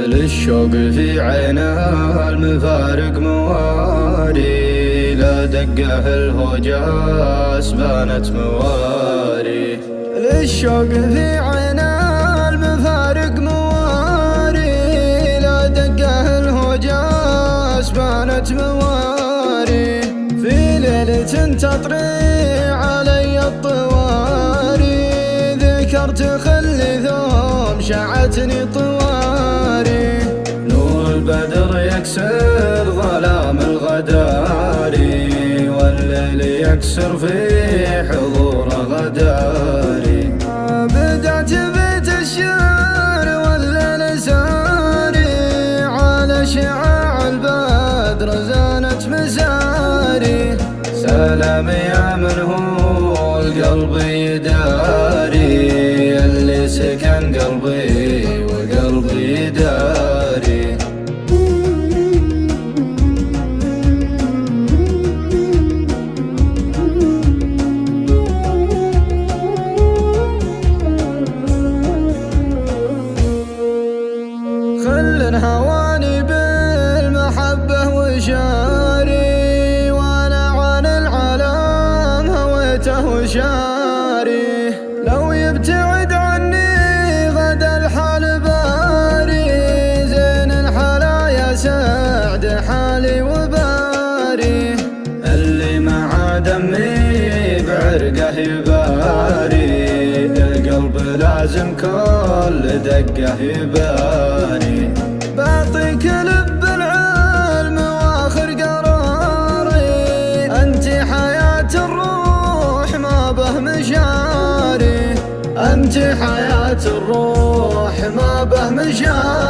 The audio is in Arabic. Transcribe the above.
للشوق في عينها المفارق مواري، لا دقه الهجاس بانت مواري. للشوق في عينها المفارق مواري، لا دقه الهجاس بانت مواري. في ليلة تطري علي الطواري، ذكرت خلي ثوم شعتني طواري. نور البدر يكسر ظلام الغداري، والليل يكسر في حضور غداري. بدأت بيت الشعر والليل ساري، على شعاع البدر زانت مساري. سلام يا من هو القلب يداري، اللي سكن قلبي وقلبي يداري. خل هواني بالمحبة وشاري، وانا عن العالم هويته وشاري. لو يبتعد عني غدا الحال باري، زين الحلايا سعد حالي وباري. اللي مع دمي بعرقه يباري، القلب لازم كل دقه يباري. بعطيك لب العلم واخر قراري، انت حياة الروح ما به مشاري. انت حياة الروح ما به مشاري.